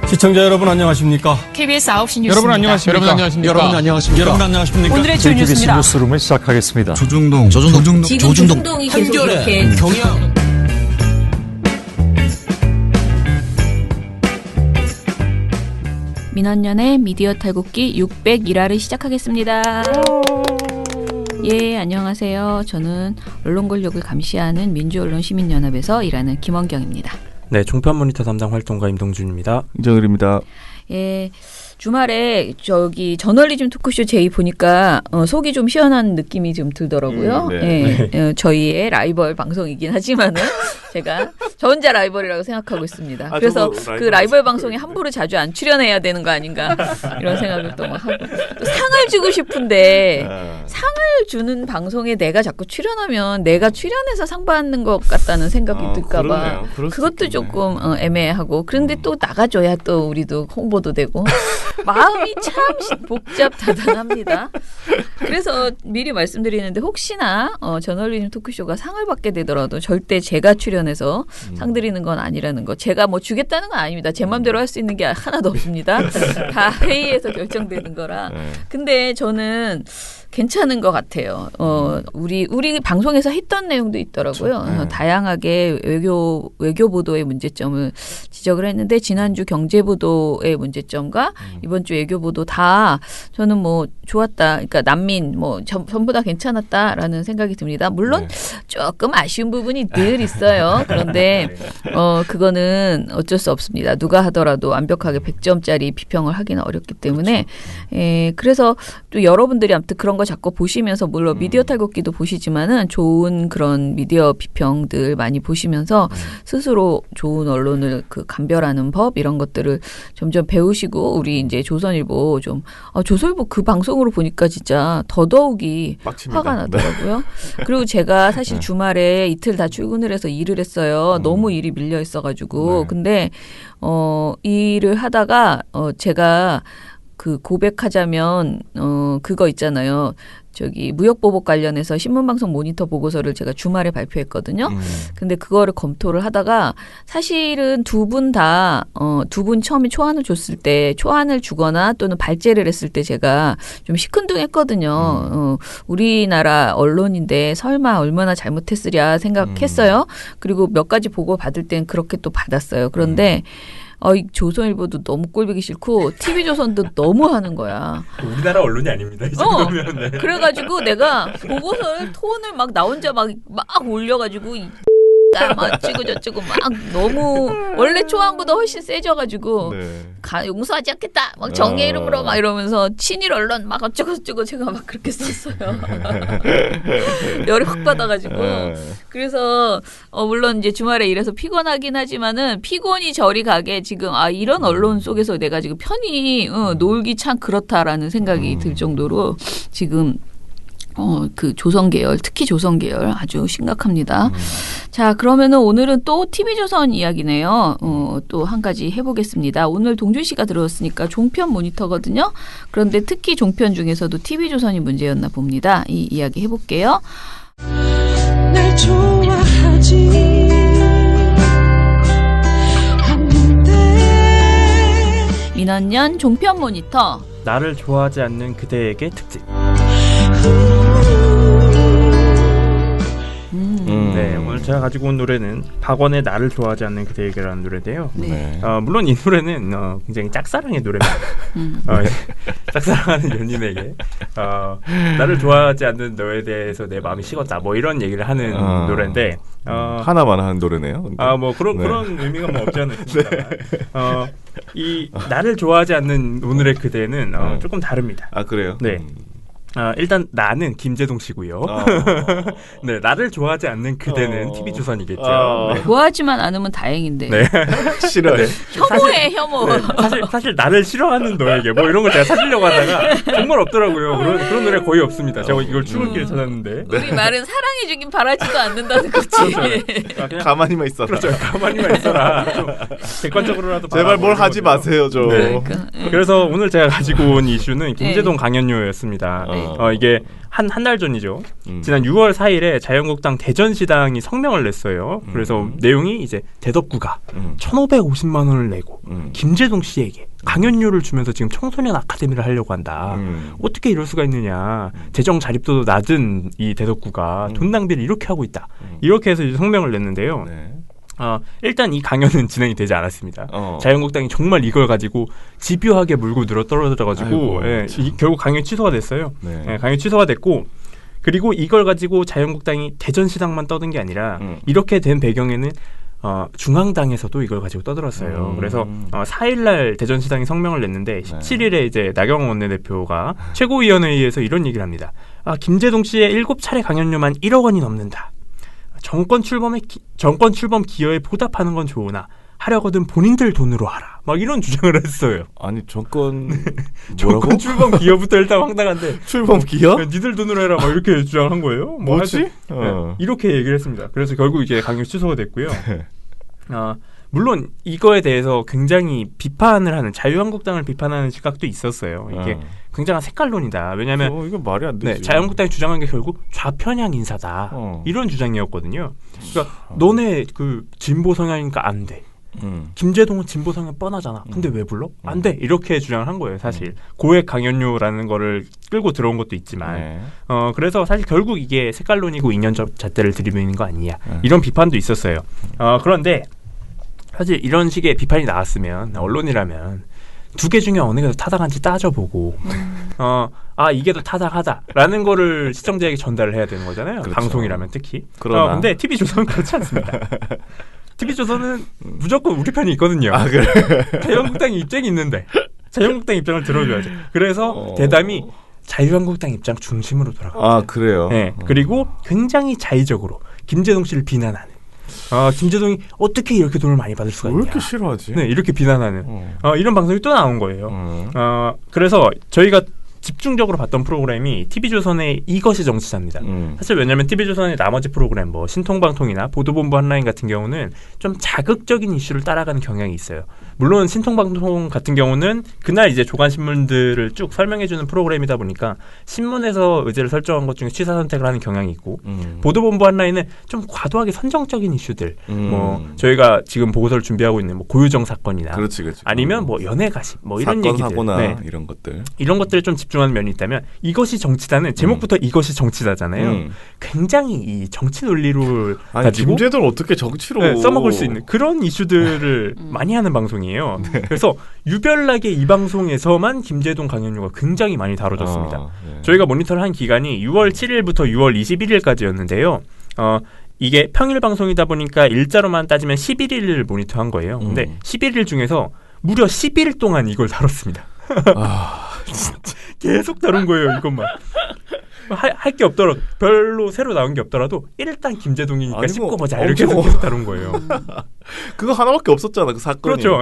시청자 여러분 안녕하십니까? KBS 9시 뉴스 여러분 안녕하십니까? 여러분 안녕하십니까? 여러분 안녕하십니까? 여러분 안녕하십니까? 오늘의 주요 KBS 뉴스입니다. 뉴스룸을 시작하겠습니다. 조중동 지금 조중동이 계속 이렇게 경영 민원연의 미디어 탈곡기 601화를 시작하겠습니다. 예, 안녕하세요. 저는 언론권력을 감시하는 민주언론시민연합에서 일하는 김원경입니다. 네, 종편 모니터 담당 활동가 임동준입니다. 이정일입니다. 예, 주말에 저널리즘 토크쇼 제이 보니까 속이 좀 시원한 느낌이 좀 들더라고요. 네. 예, 저희의 라이벌 방송이긴 하지만은 제가 저 혼자 라이벌이라고 생각하고 있습니다. 그래서 그 라이벌 방송에 함부로 자주 안 출연해야 되는 거 아닌가 이런 생각을 또 막 하고 또 상을 주고 싶은데 상을 주는 방송에 내가 자꾸 출연하면 내가 출연해서 상 받는 것 같다는 생각이 들까봐 그것도 조금 애매하고 그런데 또 나가줘야 또 우리도 홍보도 되고 마음이 참 복잡다단합니다. 그래서 미리 말씀드리는데 혹시나 저널리즘 토크쇼가 상을 받게 되더라도 절대 제가 출연해서 상 드리는 건 아니라는 거. 제가 뭐 주겠다는 건 아닙니다. 제 마음대로 할 수 있는 게 하나도 없습니다. 다 회의에서 결정되는 거라. 근데 저는 괜찮은 것 같아요. 우리 방송에서 했던 내용도 있더라고요. 다양하게 외교 보도의 문제점을 지적을 했는데 지난주 경제 보도의 문제점과 이번 주 외교 보도 다 저는 뭐 좋았다. 그러니까 난민 뭐 전부 다 괜찮았다라는 생각이 듭니다. 물론 조금 아쉬운 부분이 늘 있어요. 그런데 그거는 어쩔 수 없습니다. 누가 하더라도 완벽하게 100점짜리 비평을 하기는 어렵기 때문에 그래서 또 여러분들이 아무튼 그런 거 자꾸 보시면서 물론 미디어 탈곡기도 보시지만은 좋은 그런 미디어 비평들 많이 보시면서 스스로 좋은 언론을 감별하는 법 이런 것들을 점점 배우시고 우리 이제 조선일보 조선일보 그 방송으로 보니까 진짜 더더욱이 화가 나더라고요. 그리고 제가 사실 주말에 이틀 다 출근을 해서 일을 했어요. 너무 일이 밀려 있어가지고 근데 일을 하다가 제가 고백하자면 그거 있잖아요. 무역보복 관련해서 신문방송 모니터 보고서를 제가 주말에 발표했거든요. 근데 그거를 검토를 하다가 사실은 두 분 처음에 초안을 줬을 때 초안을 주거나 또는 발제를 했을 때 제가 좀 시큰둥했거든요. 우리나라 언론인데 설마 얼마나 잘못했으랴 생각했어요. 그리고 몇 가지 보고 받을 땐 그렇게 또 받았어요. 그런데 조선일보도 너무 꼴보기 싫고 TV조선도 너무 하는 거야. 우리나라 언론이 아닙니다. 이 정도면. 네. 그래가지고 내가 보고서를 톤을 막 나 혼자 막 올려가지고 막 어찌고 저찌고 막 너무 원래 초안보다 훨씬 세져가지고 용서하지 않겠다 막 정의 이름으로 막 이러면서 친일 언론 막 어쩌고 저쩌고 제가 막 그렇게 썼어요. 열이 확 받아가지고 그래서 물론 이제 주말에 일해서 피곤하긴 하지만은 피곤이 저리 가게 지금 이런 언론 속에서 내가 지금 편히 놀기 참 그렇다라는 생각이 들 정도로 지금 그 조선 계열, 특히 조선 계열 아주 심각합니다. 자, 그러면은 오늘은 또 TV조선 이야기네요. 또 한 가지 해보겠습니다. 오늘 동준 씨가 들어왔으니까 종편 모니터거든요. 그런데 특히 종편 중에서도 TV조선이 문제였나 봅니다. 이 이야기 해볼게요. 날 좋아하지 않는데 민원연 종편 모니터. 나를 좋아하지 않는 그대에게 특집. 네, 오늘 제가 가지고 온 노래는 박원의 나를 좋아하지 않는 그대에게라는 노래인데요. 네. 물론 이 노래는 굉장히 짝사랑의 노래입니다. 짝사랑하는 연인에게 나를 좋아하지 않는 너에 대해서 내 마음이 식었다 뭐 이런 얘기를 하는 노래인데 하나만 하는 노래네요. 뭐 그런 의미가 뭐 없지 않아 있습니다만 이 나를 좋아하지 않는 오늘의 그대는 조금 다릅니다. 그래요? 네. 일단 나는 김재동 씨고요. 네, 나를 좋아하지 않는 그대는 TV조선이겠죠. 네. 좋아하지만 않으면 다행인데. 네. 싫어요. 혐오해, 혐오. 네, 사실 나를 싫어하는 너에게 뭐 이런 걸 제가 찾으려고 하다가 정말 없더라고요. 그런 노래 거의 없습니다. 제가 이걸 출근길에 찾았는데. 우리 말은 사랑해주긴 바라지도 않는다는 거지. 그냥 가만히만 있어라. 그렇죠. 가만히만 있어라. 좀 객관적으로라도 제발 뭘 하지 마세요, 좀. 네. 그래서 오늘 제가 가지고 온 이슈는 김재동 강연료였습니다. 이게 한 달 전이죠. 지난 6월 4일에 자유한국당 대전시당이 성명을 냈어요. 그래서 내용이 이제 대덕구가 1,550만 원을 내고 김재동 씨에게 강연료를 주면서 지금 청소년 아카데미를 하려고 한다. 어떻게 이럴 수가 있느냐. 재정 자립도도 낮은 이 대덕구가 돈 낭비를 이렇게 하고 있다. 이렇게 해서 이제 성명을 냈는데요. 네. 일단 이 강연은 진행이 되지 않았습니다. 자유한국당이 정말 이걸 가지고 집요하게 물고 늘어 떨어져가지고 결국 강연 취소가 됐어요. 네. 강연 취소가 됐고 그리고 이걸 가지고 자유한국당이 대전시당만 떠든 게 아니라 이렇게 된 배경에는 중앙당에서도 이걸 가지고 떠들었어요. 그래서 4일날 대전시당이 성명을 냈는데 17일에 이제 나경원 원내대표가 최고위원회의에서 이런 얘기를 합니다. 김재동 씨의 7차례 강연료만 1억 원이 넘는다. 정권 출범 기여에 보답하는 건 좋으나 하려거든 본인들 돈으로 하라. 막 이런 주장을 했어요. 아니 정권 정권 출범 기여부터 일단 황당한데 출범 기여? 니들 돈으로 해라. 막 이렇게 주장한 거예요. 뭐지? 이렇게 얘기를 했습니다. 그래서 결국 이게 강요 취소가 됐고요. 물론 이거에 대해서 굉장히 비판을 하는 자유한국당을 비판하는 시각도 있었어요. 이게 굉장한 색깔론이다. 왜냐하면 이건 말이 안 되지. 자유한국당이 주장한 게 결국 좌편향 인사다. 이런 주장이었거든요. 그러니까 너네 그 진보 성향이니까 안 돼. 김재동은 진보 성향 뻔하잖아. 근데 왜 불러? 안 돼. 이렇게 주장을 한 거예요. 사실 고액 강연료라는 거를 끌고 들어온 것도 있지만 그래서 사실 결국 이게 색깔론이고 이념적 잣대를 들이미는 거 아니냐. 이런 비판도 있었어요. 그런데 사실 이런 식의 비판이 나왔으면 언론이라면 두 개 중에 어느 게 더 타당한지 따져보고 이게 더 타당하다라는 거를 시청자에게 전달을 해야 되는 거잖아요. 그렇죠. 방송이라면 특히. 그러나 근데 TV조선은 그렇지 않습니다. TV조선은 무조건 우리 편이 있거든요. 그래? 자유한국당이 입장이 있는데 자유한국당 입장을 들어줘야죠. 그래서 대담이 자유한국당 입장 중심으로 돌아갑니다. 그래요? 네. 그리고 굉장히 자의적으로 김재동 씨를 비난하는. 김재동이 어떻게 이렇게 돈을 많이 받을 수가 있냐. 왜 이렇게 싫어하지? 네, 이렇게 비난하는 이런 방송이 또 나온 거예요. 그래서 저희가 집중적으로 봤던 프로그램이 TV조선의 이것이 정치자입니다. 사실 왜냐하면 TV조선의 나머지 프로그램 뭐 신통방통이나 보도본부 한라인 같은 경우는 좀 자극적인 이슈를 따라가는 경향이 있어요. 물론 신통방통 같은 경우는 그날 이제 조간신문들을 쭉 설명해주는 프로그램이다 보니까 신문에서 의제를 설정한 것 중에 취사 선택을 하는 경향이 있고 보도본부 한라인은 좀 과도하게 선정적인 이슈들 뭐 저희가 지금 보고서를 준비하고 있는 뭐 고유정 사건이나 그렇지. 아니면 뭐 연애 가십 뭐 이런 사건, 얘기들 사고나 이런 것들 좀 집중하는 면이 있다면 이것이 정치다는 제목부터 이것이 정치다잖아요. 굉장히 이 정치 논리를 가지고 김재동 어떻게 정치로 써먹을 수 있는 그런 이슈들을 많이 하는 방송이에요. 그래서 유별나게 이 방송에서만 김재동 강연료가 굉장히 많이 다뤄졌습니다. 저희가 모니터를 한 기간이 6월 7일부터 6월 21일까지였는데요. 이게 평일 방송이다 보니까 일자로만 따지면 11일을 모니터한 거예요. 근데 11일 중에서 무려 10일 동안 이걸 다뤘습니다. 진짜 계속 다룬 거예요. 이것만 할 게 없더라도 별로 새로 나온 게 없더라도 일단 김재동이니까 씹고 보자 이렇게 해서 계속 다룬 거예요. 그거 하나밖에 없었잖아 그 사건이. 그렇죠.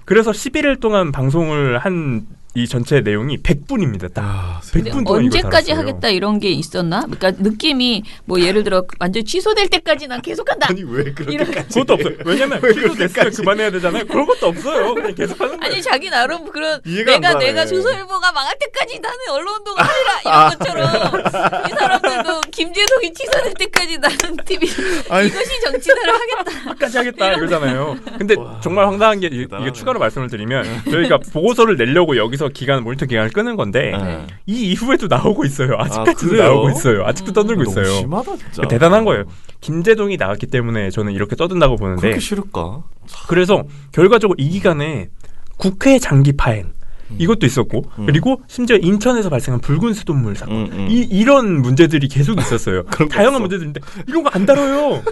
그래서 11일 동안 방송을 한 이 전체 내용이 100분입니다. 딱 100분 동안 언제까지 하겠다 이런 게 있었나? 그러니까 느낌이 뭐 예를 들어 완전 취소될 때까지 난 계속한다. 아니 왜 그렇게까지? 그것도 없어요. 왜냐면 취소됐으면 그만해야 되잖아요. 그런 것도 없어요. 그냥 계속하는 거예요. 아니 자기 나름 그런 이해가 내가 조선일보가 망할 때까지 나는 언론운동을 하리라 이런 것처럼 이 사람들도 김재동이 취소될 때까지 나는 TV 이것이 정치다를 하겠다. 끝까지 하겠다 이거잖아요. 근데 정말 황당한 게 이게 추가로 말씀을 드리면 저희가 보고서를 내려고 여기서 모니터 기간을 끄는 건데 이 이후에도 나오고 있어요. 아직까지도 나오고 있어요. 아직도 떠들고 있어요. 너무 심하다 진짜. 대단한 거예요. 김재동이 나왔기 때문에 저는 이렇게 떠든다고 보는데 그렇게 싫을까? 그래서 결과적으로 이 기간에 국회 장기 파행 이것도 있었고 그리고 심지어 인천에서 발생한 붉은 수돗물 사건 이런 문제들이 계속 있었어요. 다양한 문제들인데 이런 거 안 다뤄요.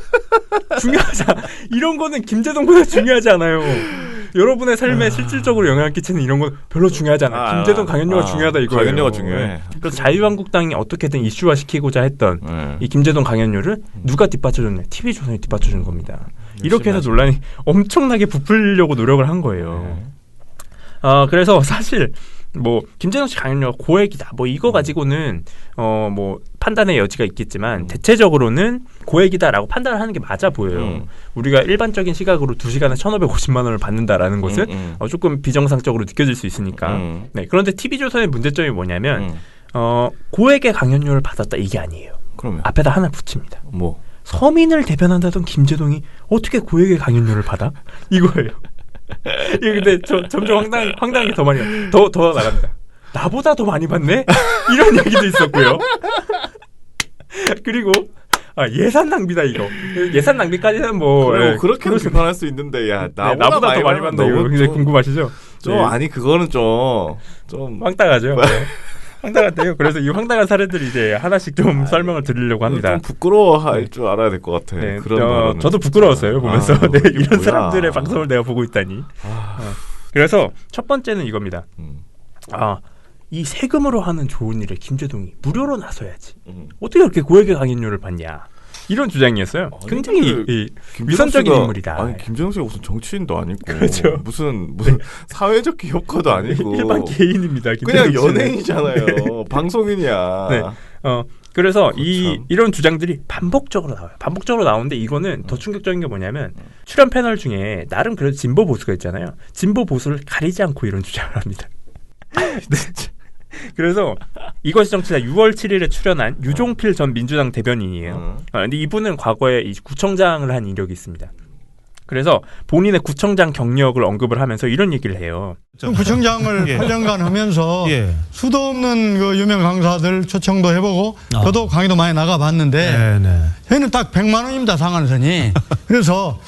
중요하지 않아. 이런 거는 김재동보다 중요하지 않아요. 여러분의 삶에 실질적으로 영향을 끼치는 이런 건 별로 중요하지 않아요. 김재동 강연료가 중요하다 이거예요. 강연료가 중요해. 그래서 자유한국당이 어떻게든 이슈화시키고자 했던 이 김재동 강연료를 누가 뒷받쳐줬냐? TV조선이 뒷받쳐준 겁니다. 이렇게 해서 논란이 엄청나게 부풀려고 노력을 한 거예요. 그래서 사실 뭐 김재동 씨 강연료가 고액이다 뭐 이거 가지고는 뭐 판단의 여지가 있겠지만 대체적으로는 고액이다라고 판단을 하는 게 맞아 보여요. 우리가 일반적인 시각으로 2시간에 1,550만 원을 받는다라는 것은 조금 비정상적으로 느껴질 수 있으니까. 네, 그런데 TV조선의 문제점이 뭐냐면 고액의 강연료를 받았다 이게 아니에요. 그러면 앞에다 하나 붙입니다. 뭐 서민을 대변한다던 김제동이 어떻게 고액의 강연료를 받아? 이거예요. 이게 근데 점점 황당한 게 더 많이 더 나갑니다. 나보다 더 많이 받네? 이런 얘기도 있었고요. 그리고 예산 낭비다 이거. 예산 낭비까지는 뭐 그렇게 비판할 수 있는데 야 나보다 더 많이 받는다 이거 굉장히 궁금하시죠? 아니 그거는 좀 황당하죠. 네. 황당한데요. 그래서 이 황당한 사례들이 이제 하나씩 좀 설명을 드리려고 합니다. 좀 부끄러워할 줄 알아야 될 것 같아. 네, 그런 저도 부끄러웠어요 보면서 네, 이런 뭐야. 사람들의 방송을 내가 보고 있다니. 그래서 첫 번째는 이겁니다. 이 세금으로 하는 좋은 일에 김제동이 무료로 나서야지. 어떻게 그렇게 고액의 강연료를 받냐. 이런 주장이었어요. 굉장히 위선적인 인물이다. 아니 김재동 씨가 무슨 정치인도 아니고 그렇죠. 무슨 사회적 기업가도 아니고 일반 개인입니다. 그냥 연예인이잖아요. 방송인이야. 네. 그래서 이런 주장들이 반복적으로 나와요. 반복적으로 나오는데 이거는 더 충격적인 게 뭐냐면 출연 패널 중에 나름 그래도 진보 보수가 있잖아요. 진보 보수를 가리지 않고 이런 주장을 합니다. 그래서 이것이 정치다 6월 7일에 출연한 유종필 전 민주당 대변인이에요. 근데 이분은 과거에 이 구청장을 한 이력이 있습니다. 그래서 본인의 구청장 경력을 언급을 하면서 이런 얘기를 해요. 구청장을 8년간 하면서 수도 없는 그 유명 강사들 초청도 해보고 저도 강의도 많이 나가봤는데 저희는 딱 100만 원입니다. 상한선이. 그래서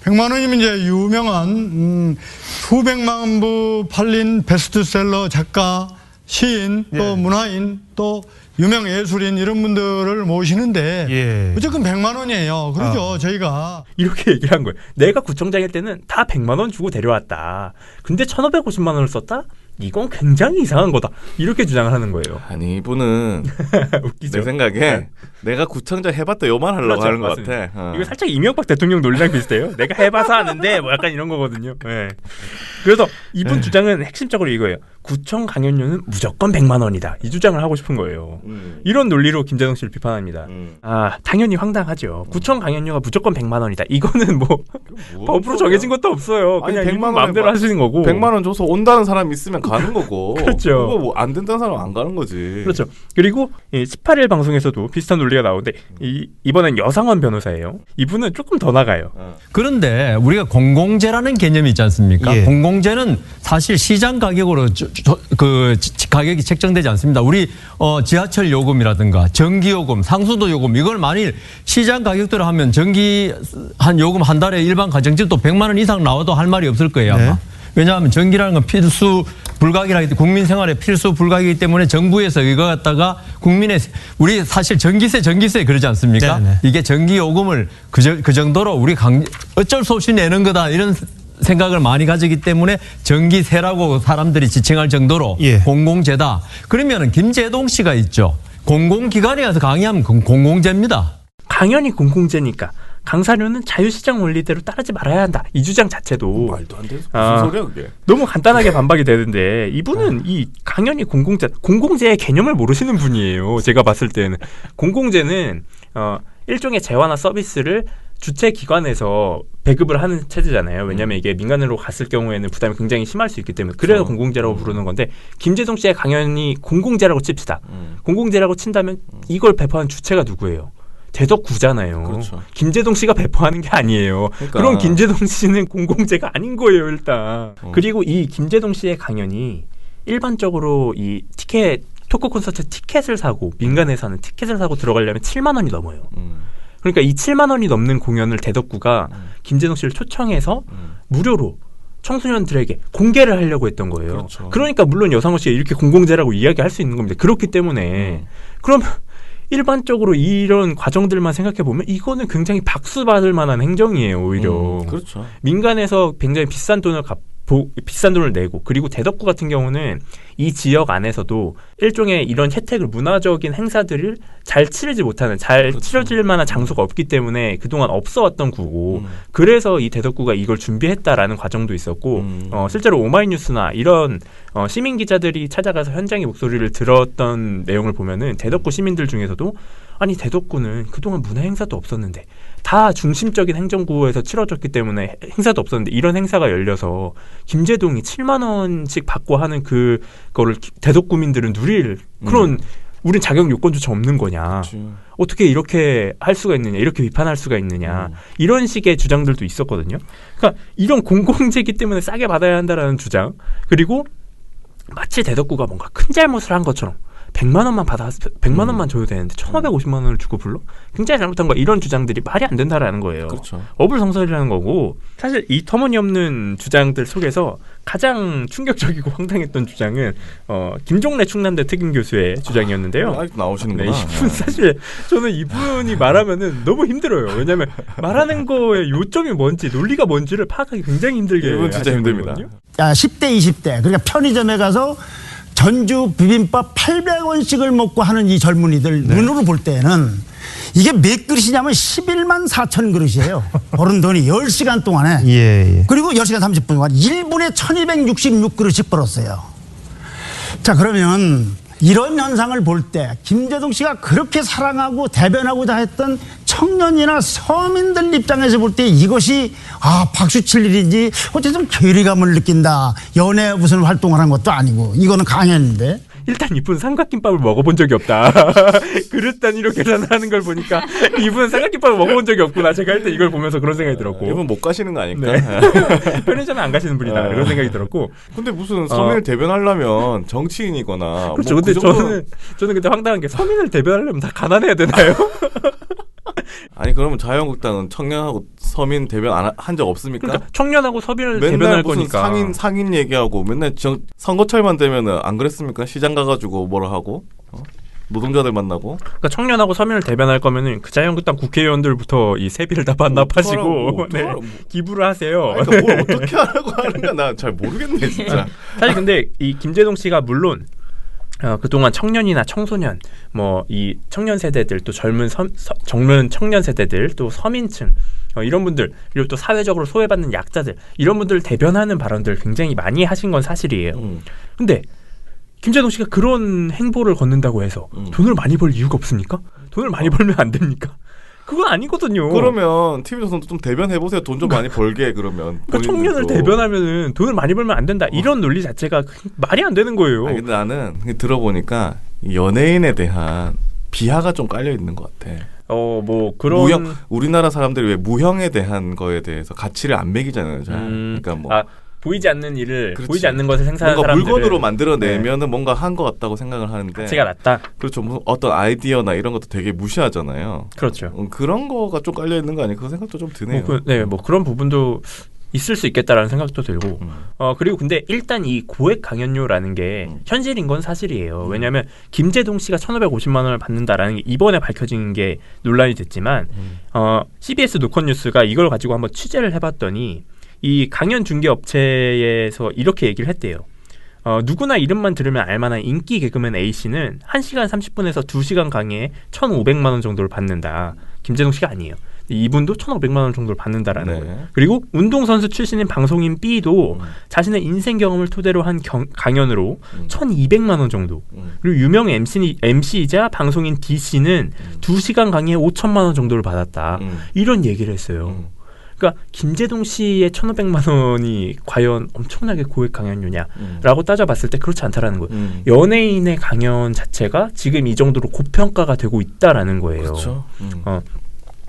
100만 원이면 이제 유명한 수백만 부 팔린 베스트셀러 작가, 시인, 또 문화인, 또 유명 예술인 이런 분들을 모시는데 무조건 100만 원이에요. 그렇죠. 저희가 이렇게 얘기를 한 거예요. 내가 구청장일 때는 다 100만 원 주고 데려왔다. 근데 1,550만 원을 썼다? 이건 굉장히 이상한 거다. 이렇게 주장을 하는 거예요. 아니 이분은 웃기죠. 내 생각에 내가 구청장 해봤다 요만 하려고 그렇죠, 하는 것 맞습니다. 같아. 이거 살짝 이명박 대통령 논리랑 비슷해요. 내가 해봐서 아는데 뭐 약간 이런 거거든요. 네. 그래서 이분 주장은 핵심적으로 이거예요. 구청 강연료는 무조건 100만 원이다. 이 주장을 하고 싶은 거예요. 이런 논리로 김재동 씨를 비판합니다. 당연히 황당하죠. 구청 강연료가 무조건 100만 원이다. 이거는 뭐 법으로 정해진 것도 없어요. 그냥 아니, 100만 마음대로 하시는 거고. 100만 원 줘서 온다는 사람이 있으면 가는 거고. 그렇죠. 그거 뭐 안 된다는 사람은 안 가는 거지. 그렇죠. 그리고 18일 방송에서도 비슷한 논리가 나오는데 이번엔 여상원 변호사예요. 이분은 조금 더 나가요. 그런데 우리가 공공재라는 개념이 있지 않습니까? 공공재는 사실 시장 가격으로 가격이 책정되지 않습니다. 우리 지하철 요금이라든가 전기 요금, 상수도 요금 이걸 만일 시장 가격대로 하면 전기 한 요금 한 달에 일반 가정집도 100만 원 이상 나와도 할 말이 없을 거예요. 아마. 왜냐하면 전기라는 건 필수 불가결하기 때문에 국민 생활의 필수 불가결이기 때문에 정부에서 이거 갖다가 국민의 우리 사실 전기세 그러지 않습니까? 네네. 이게 전기 요금을 그 정도로 우리 어쩔 수 없이 내는 거다 이런 생각을 많이 가지기 때문에 전기세라고 사람들이 지칭할 정도로 공공재다. 그러면은 김제동 씨가 있죠. 공공기관에 가서 강의하면 공공재입니다. 당연히 공공재니까 강사료는 자유시장 원리대로 따르지 말아야 한다. 이 주장 자체도 말도 안 돼서 무슨 소리야 그게. 너무 간단하게 반박이 되는데 이분은 이 강연이 공공재의 개념을 모르시는 분이에요. 제가 봤을 때는 공공재는 일종의 재화나 서비스를 주체 기관에서 배급을 하는 체제잖아요. 왜냐하면 이게 민간으로 갔을 경우에는 부담이 굉장히 심할 수 있기 때문에 그래서 공공재라고 부르는 건데 김제동 씨의 강연이 공공재라고 칩시다. 공공재라고 친다면 이걸 배포한 주체가 누구예요? 대덕구잖아요. 그렇죠. 김제동 씨가 배포하는 게 아니에요. 그러니까. 그럼 김제동 씨는 공공재가 아닌 거예요, 일단. 그리고 이 김제동 씨의 강연이 일반적으로 이 토크 콘서트 티켓을 사고 민간에서 하는 티켓을 사고 들어가려면 7만 원이 넘어요. 그러니까 이 7만 원이 넘는 공연을 대덕구가 김제동 씨를 초청해서 무료로 청소년들에게 공개를 하려고 했던 거예요. 그렇죠. 그러니까 물론 여상호 씨가 이렇게 공공재라고 이야기할 수 있는 겁니다. 그렇기 때문에 그럼 일반적으로 이런 과정들만 생각해 보면 이거는 굉장히 박수 받을 만한 행정이에요. 오히려 그렇죠. 민간에서 굉장히 비싼 돈을 내고 그리고 대덕구 같은 경우는 이 지역 안에서도 일종의 이런 혜택을 문화적인 행사들을 잘 치르지 못하는 잘 치러질 만한 장소가 없기 때문에 그동안 없어왔던 구고 그래서 이 대덕구가 이걸 준비했다라는 과정도 있었고 실제로 오마이뉴스나 이런 시민 기자들이 찾아가서 현장의 목소리를 들었던 내용을 보면은 대덕구 시민들 중에서도 아니 대덕구는 그동안 문화 행사도 없었는데 다 중심적인 행정구에서 치러졌기 때문에 행사도 없었는데 이런 행사가 열려서 김제동이 7만 원씩 받고 하는 그거를 대덕구민들은 누릴 그런 우린 자격 요건조차 없는 거냐. 그치. 어떻게 이렇게 할 수가 있느냐. 이렇게 비판할 수가 있느냐. 이런 식의 주장들도 있었거든요. 그러니까 이런 공공재이기 때문에 싸게 받아야 한다라는 주장. 그리고 마치 대덕구가 뭔가 큰 잘못을 한 것처럼 100만 원만 줘도 되는데 1,550만 원을 주고 불러? 굉장히 잘못한 거 이런 주장들이 말이 안 된다라는 거예요. 그렇죠. 어불성설이라는 거고 사실 이 터무니없는 주장들 속에서 가장 충격적이고 황당했던 주장은 김종래 충남대 특임 교수의 주장이었는데요. 아직도 나오시는구나. 네, 이분 사실 저는 이분이 말하면은 너무 힘들어요. 왜냐하면 말하는 거의 요점이 뭔지 논리가 뭔지를 파악하기 굉장히 힘들게 이분 진짜 힘듭니다. 거거든요. 10대 20대 그러니까 편의점에 가서 전주 비빔밥 800원씩을 먹고 하는 이 젊은이들 눈으로 볼 때는 이게 몇 그릇이냐면 11만 4천 그릇이에요. 버는 돈이 10시간 동안에. 그리고 10시간 30분 동안 1분에 1266그릇씩 벌었어요. 자, 그러면 이런 현상을 볼 때 김제동 씨가 그렇게 사랑하고 대변하고자 했던 청년이나 서민들 입장에서 볼 때 이것이 박수 칠 일인지 어쨌든 괴리감을 느낀다. 연애 무슨 활동을 한 것도 아니고 이거는 강연인데. 일단 이분 삼각김밥을 먹어본 적이 없다. 그릇 단위로 계산을 하는 걸 보니까 이분은 삼각김밥을 먹어본 적이 없구나. 제가 일단 이걸 보면서 그런 생각이 들었고. 이분 못 가시는 거 아닐까? 네. 편의점에 안 가시는 분이다. 그런 생각이 들었고. 근데 무슨 서민을 대변하려면 정치인이거나 그렇죠. 뭐 근데 그 정도는... 저는 근데 황당한 게 서민을 대변하려면 다 가난해야 되나요? 아니 그러면 자유한국당은 청년하고 서민 대변 한 적 없습니까? 그러니까 청년하고 서민을 맨날 대변할 무슨 거니까. 상인 얘기하고 맨날 선거철만 되면은 안 그랬습니까? 시장 가가지고 뭐라 하고 노동자들 만나고. 그러니까 청년하고 서민을 대변할 거면은 그 자유한국당 국회의원들부터 이 세비를 다 반납하시고 기부를 하세요. 아니, 그러니까 뭘 어떻게 하라고 하는가 나 잘 모르겠네 진짜. 사실 근데 이 김제동 씨가 물론 그동안 청년이나 청소년, 뭐 이 청년 세대들 또 젊은 청년 세대들 또 서민층 이런 분들 그리고 또 사회적으로 소외받는 약자들 이런 분들을 대변하는 발언들 굉장히 많이 하신 건 사실이에요. 근데 김제동 씨가 그런 행보를 걷는다고 해서 돈을 많이 벌 이유가 없습니까? 돈을 많이 벌면 안 됩니까? 그건 아니거든요. 그러면 TV조선도 좀 대변해보세요. 돈 좀 많이 벌게 그러면. 그러니까 청년을 대변하면은 돈을 많이 벌면 안 된다. 이런 논리 자체가 말이 안 되는 거예요. 아니, 근데 나는 들어보니까 연예인에 대한 비하가 좀 깔려 있는 것 같아. 뭐 그런 우리나라 사람들이 왜 무형에 대한 거에 대해서 가치를 안 매기잖아요. 잘. 그러니까 뭐 보이지 않는 일을 그렇지. 보이지 않는 것을 생산하는 뭔가 사람들은 물건으로 만들어내면은 뭔가 한 것 같다고 생각을 하는데 가치가 낮다. 그렇죠. 뭐 어떤 아이디어나 이런 것도 되게 무시하잖아요. 그렇죠. 그런 거가 좀 깔려 있는 거 아니에요? 그 생각도 좀 드네요. 뭐 그런 부분도 있을 수 있겠다라는 생각도 들고 그리고 근데 일단 이 고액 강연료라는 게 현실인 건 사실이에요. 왜냐하면 김제동 씨가 1,550만 원을 받는다라는 게 이번에 밝혀진 게 논란이 됐지만 CBS 노컷뉴스가 이걸 가지고 한번 취재를 해봤더니 이 강연 중개 업체에서 이렇게 얘기를 했대요. 누구나 이름만 들으면 알만한 인기 개그맨 A씨는 1시간 30분에서 2시간 강의에 1,500만 원 정도를 받는다. 김제동 씨가 아니에요. 이분도 1,500만 원 정도를 받는다라는 거예요. 그리고 운동선수 출신인 방송인 B도 자신의 인생 경험을 토대로 한 강연으로 1,200만 원 정도. 그리고 유명 MC이자 방송인 D씨는 2시간 강의에 5천만 원 정도를 받았다. 이런 얘기를 했어요. 그러니까 김제동 씨의 1,500만 원이 과연 엄청나게 고액 강연료냐라고 따져봤을 때 그렇지 않다라는 거예요. 연예인의 강연 자체가 지금 이 정도로 고평가가 되고 있다라는 거예요. 그렇죠.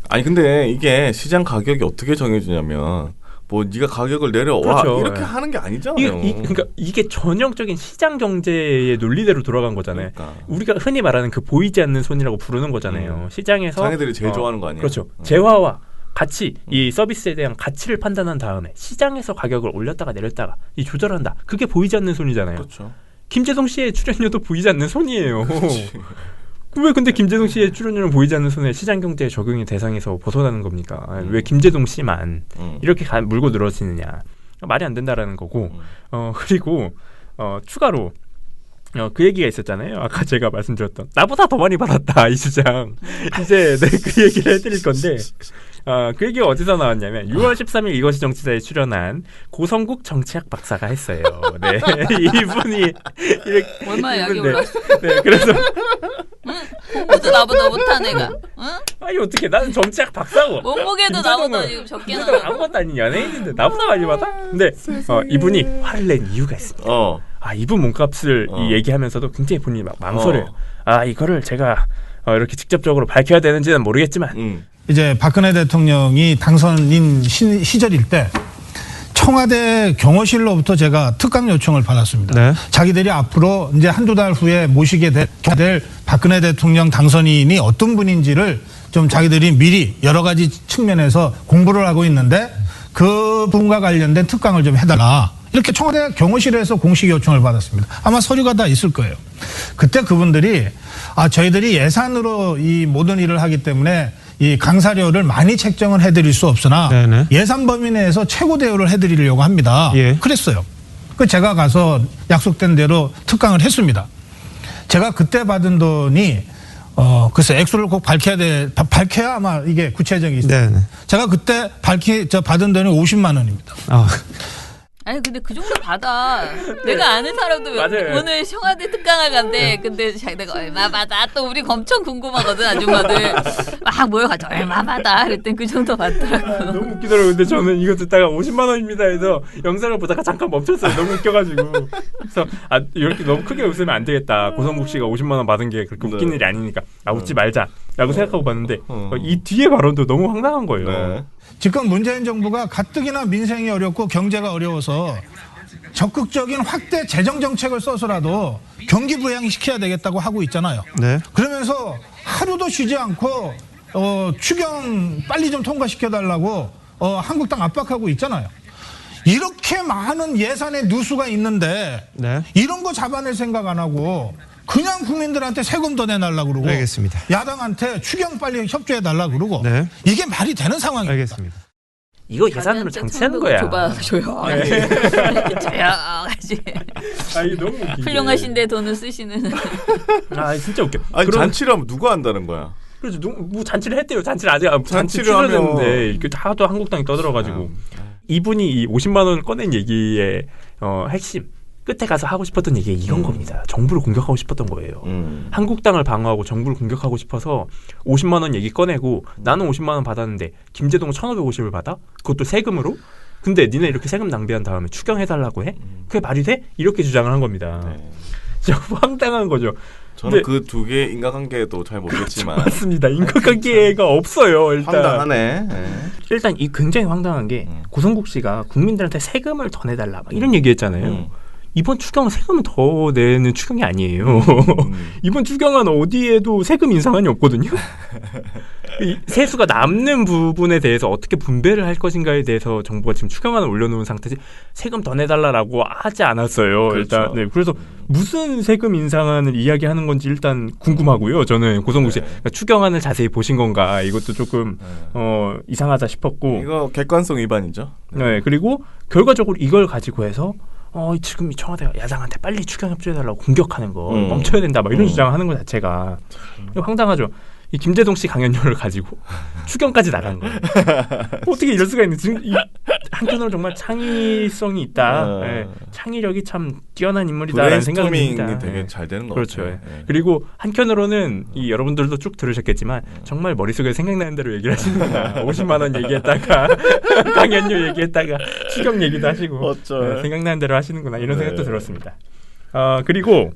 아니 근데 이게 시장 가격이 어떻게 정해지냐면 뭐 네가 가격을 내려와 그렇죠. 이렇게 하는 게 아니잖아요. 그러니까 이게 전형적인 시장 경제의 논리대로 돌아간 거잖아요. 그러니까. 우리가 흔히 말하는 그 보이지 않는 손이라고 부르는 거잖아요. 시장에서 자기들이 제일 좋아하는 거 아니에요? 그렇죠. 재화와 가치, 이 서비스에 대한 가치를 판단한 다음에 시장에서 가격을 올렸다가 내렸다가 조절한다. 그게 보이지 않는 손이잖아요. 그렇죠. 김제동 씨의 출연료도 보이지 않는 손이에요. 왜 근데 김제동 씨의 출연료는 보이지 않는 손에 시장 경제의 적용의 대상에서 벗어나는 겁니까? 왜 김제동 씨만 이렇게 물고 늘어지느냐. 말이 안 된다라는 거고. 그리고 추가로 그 얘기가 있었잖아요. 아까 제가 말씀드렸던 나보다 더 많이 받았다 이 주장. 이제 그 얘기를 해드릴 건데 그 얘기가 어디서 나왔냐면 6월 13일 이것이 정치자에 출연한 고성국 정치학 박사가 했어요. 네, 이분이 얼마나 약이 올랐어? 네, 그래서 홍보도 나보다 못한 애가. 응? 아니 어떻게 나는 정치학 박사고. 몸무게도 나보다 지금 적게 김재동은 나가. 아무것도 아닌 연예인인데 나보다 많이 받아? 근데 이분이 화를 낸 이유가 있습니다. 이분 몸값을 얘기하면서도 굉장히 본인이 막 망설여요. 이거를 제가 이렇게 직접적으로 밝혀야 되는지는 모르겠지만 이제 박근혜 대통령이 당선인 시절일 때 청와대 경호실로부터 제가 특감 요청을 받았습니다. 네. 자기들이 앞으로 이제 한두 달 후에 모시게 될 박근혜 대통령 당선인이 어떤 분인지를 좀 자기들이 미리 여러 가지 측면에서 공부를 하고 있는데 그 분과 관련된 특강을 좀 해달라. 이렇게 청와대 경호실에서 공식 요청을 받았습니다. 아마 서류가 다 있을 거예요. 그때 그분들이 저희들이 예산으로 이 모든 일을 하기 때문에 이 강사료를 많이 책정을 해드릴 수 없으나 네네. 예산 범위 내에서 최고 대우를 해드리려고 합니다. 예. 그랬어요. 제가 가서 약속된 대로 특강을 했습니다. 제가 그때 받은 돈이 글쎄 액수를 꼭 밝혀야 아마 이게 구체적이 있어요. 네네. 제가 그때 받은 돈이 50만 원입니다. 아니 근데 그 정도 받아. 내가 아는 사람도 맞아요. 오늘 청와대 특강을 간대. 근데 자기가 얼마 받아? 또 우리 엄청 궁금하거든 아줌마들. 막 모여가지고 얼마 받아? 그랬더니 그 정도 받더라고. 너무 웃기더라고요. 근데 저는 이거 듣다가 50만 원입니다 해서 영상을 보다가 잠깐 멈췄어요. 너무 웃겨가지고. 그래서 이렇게 너무 크게 웃으면 안 되겠다. 고성국 씨가 50만 원 받은 게 그렇게 웃긴 일이 아니니까 웃지 말자라고 생각하고 봤는데 이 뒤에 발언도 너무 황당한 거예요. 네. 지금 문재인 정부가 가뜩이나 민생이 어렵고 경제가 어려워서 적극적인 확대 재정 정책을 써서라도 경기 부양시켜야 되겠다고 하고 있잖아요. 네. 그러면서 하루도 쉬지 않고 추경 빨리 좀 통과시켜달라고 한국당 압박하고 있잖아요. 이렇게 많은 예산의 누수가 있는데 네. 이런 거 잡아낼 생각 안 하고 그냥 국민들한테 세금 더 내달라고 그러고 알겠습니다. 야당한테 추경 빨리 협조해달라고 그러고 네. 이게 말이 되는 상황입니다. 알겠습니다. 이거 예산으로 장치하는 거야. 조용하지. 이게 너무 웃기네. 훌륭하신데 돈을 쓰시는. 진짜 웃겨. 아니 잔치를 하면 누가 한다는 거야? 그래서 뭐 잔치를 했대요. 잔치를 아직 잔치를 하면 이렇게 다또 한국당이 떠들어가지고 이분이 이 50만 원을 꺼낸 얘기의 핵심 끝에 가서 하고 싶었던 얘기가 이런 겁니다. 정부를 공격하고 싶었던 거예요. 한국당을 방어하고 정부를 공격하고 싶어서 50만 원 얘기 꺼내고 나는 50만 원 받았는데 김재동은 1,550을 받아? 그것도 세금으로? 근데 니네 이렇게 세금 낭비한 다음에 추경해달라고 해? 그게 말이 돼? 이렇게 주장을 한 겁니다. 진짜 황당한 거죠. 저는 그 두 개의 인과관계도 잘 모르겠지만 맞습니다. 인과관계가 없어요. 일단 황당하네. 일단 이 굉장히 황당한 게 고성국 씨가 국민들한테 세금을 더 내달라 막 이런 얘기했잖아요. 이번 추경은 세금을 더 내는 추경이 아니에요. 이번 추경은 어디에도 세금 인상안이 없거든요. 이 세수가 남는 부분에 대해서 어떻게 분배를 할 것인가에 대해서 정부가 지금 추경안을 올려놓은 상태지 세금 더 내달라고 하지 않았어요. 그렇죠. 일단 그래서 무슨 세금 인상안을 이야기하는 건지 일단 궁금하고요. 저는 고성국 씨 그러니까 추경안을 자세히 보신 건가 이것도 조금 이상하다 싶었고 이거 객관성 위반이죠. 네, 그리고 결과적으로 이걸 가지고 해서 지금 이 청와대가 야당한테 빨리 추경 협조해달라고 공격하는 거 멈춰야 된다 막 이런 주장을 하는 것 자체가 황당하죠. 이 김재동 씨 강연료를 가지고 추경까지 나간 거예요. 어떻게 이럴 수가 있는지 지금 한편으로 정말 창의성이 있다. 네, 창의력이 참 뛰어난 인물이다라는 생각이 듭니다. 되게 잘 되는 것 그렇죠. 같아요. 그리고 한편으로는 이 여러분들도 쭉 들으셨겠지만 정말 머릿속에 생각나는 대로 얘기를 하시는구나. 50만 원 얘기했다가 강연료 얘기했다가 추경 얘기도 하시고 생각나는 대로 하시는구나 이런 생각도 들었습니다. 그리고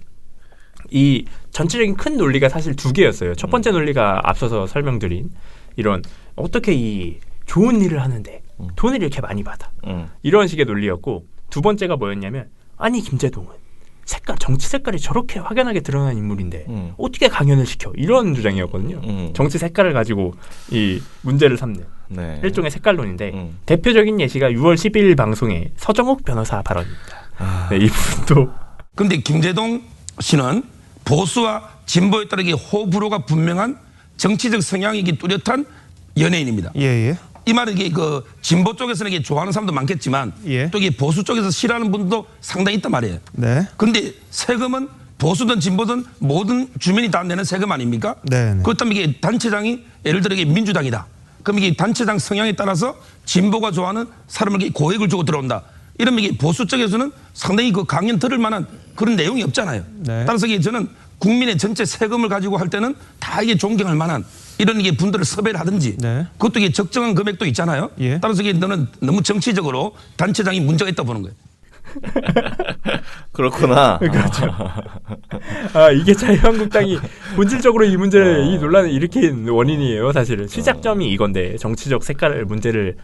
이 전체적인 큰 논리가 사실 두 개였어요. 첫 번째 논리가 앞서서 설명드린 이런 어떻게 이 좋은 일을 하는데 돈을 이렇게 많이 받아 이런 식의 논리였고 두 번째가 뭐였냐면 아니 김재동은 정치 색깔이 저렇게 확연하게 드러난 인물인데 어떻게 강연을 시켜 이런 주장이었거든요. 정치 색깔을 가지고 이 문제를 삼는 일종의 색깔론인데 대표적인 예시가 6월 12일 방송의 서정욱 변호사 발언입니다. 네, 이분도 그런데 김재동 씨는 보수와 진보에 따르게 호불호가 분명한 정치적 성향이기 뚜렷한 연예인입니다. 이 말은 이게 그 진보 쪽에서는 이게 좋아하는 사람도 많겠지만 또 이게 보수 쪽에서 싫어하는 분도 상당히 있단 말이에요. 그런데 세금은 보수든 진보든 모든 주민이 다 내는 세금 아닙니까? 그렇다면 이게 단체장이 예를 들어 이게 민주당이다. 그럼 이게 단체장 성향에 따라서 진보가 좋아하는 사람에게 고액을 주고 들어온다. 이러면 이게 보수 쪽에서는 상당히 그 강연 들을 만한 그런 내용이 없잖아요. 따라서 이게 저는 국민의 전체 세금을 가지고 할 때는 다 이게 존경할 만한 이런 이게 분들을 섭외를 하든지 그것도 이게 적정한 금액도 있잖아요. 따라서 이게 너무 정치적으로 단체장이 문제가 있다 보는 거예요. 그렇구나. 그렇죠. 이게 자유한국당이 본질적으로 이 논란을 일으킨 원인이에요. 사실은 시작점이 이건데 정치적 색깔을 문제를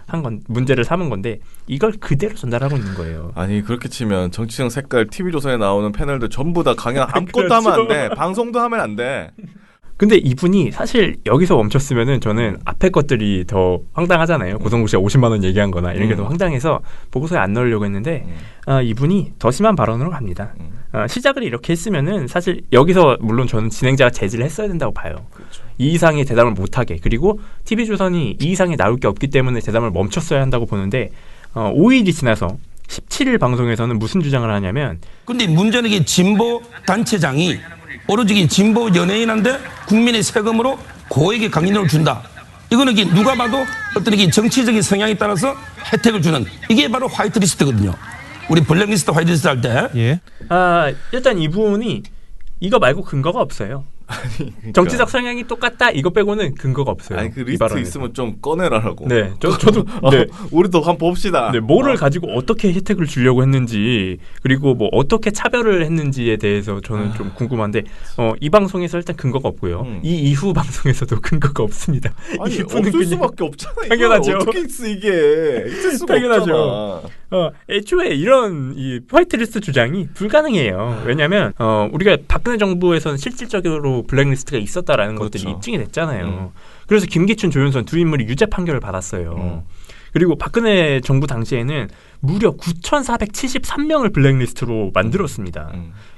삼은 건데 이걸 그대로 전달하고 있는 거예요. 아니 그렇게 치면 정치적 색깔 TV조선에 나오는 패널들 전부 다 강연 아무것도 그렇죠. 하면 안 돼. 방송도 하면 안 돼. 근데 이분이 사실 여기서 멈췄으면은 저는 앞에 것들이 더 황당하잖아요. 고성국 씨가 50만 원 얘기한 거나 이런 게 더 황당해서 보고서에 안 넣으려고 했는데 이분이 더 심한 발언으로 갑니다. 시작을 이렇게 했으면은 사실 여기서 물론 저는 진행자가 제지를 했어야 된다고 봐요. 그렇죠. 이 이상의 대담을 못하게 그리고 TV조선이 이 이상의 나올 게 없기 때문에 대담을 멈췄어야 한다고 보는데 5일이 지나서 17일 방송에서는 무슨 주장을 하냐면 근데 문제는 이게 진보 단체장이 오로지 진보 연예인한테 국민의 세금으로 고액의 강연료를 준다. 이거는 이게 누가 봐도 어떤 이게 정치적인 성향에 따라서 혜택을 주는 이게 바로 화이트리스트거든요. 우리 블랙리스트 화이트리스트 할 때. 일단 이분이 이거 말고 근거가 없어요. 그러니까. 정치적 성향이 똑같다 이거 빼고는 근거가 없어요. 아니 그 리스트 있으면 좀 꺼내라라고. 네, 저도 네. 우리도 한번 봅시다. 네, 뭐를 가지고 어떻게 혜택을 주려고 했는지 그리고 뭐 어떻게 차별을 했는지에 대해서 저는 좀 궁금한데 이 방송에서 일단 근거가 없고요. 이 이후 방송에서도 근거가 없습니다. 아니 없을 수밖에 없잖아. 당연하죠. 어떻게 있어 이게? 있을 수가 당연하죠. 없잖아. 애초에 이런 이 화이트리스트 주장이 불가능해요. 왜냐하면 우리가 박근혜 정부에서는 실질적으로 블랙리스트가 있었다라는 것들이 입증이 됐잖아요. 그래서 김기춘, 조윤선 두 인물이 유죄 판결을 받았어요. 그리고 박근혜 정부 당시에는 무려 9,473명을 블랙리스트로 만들었습니다.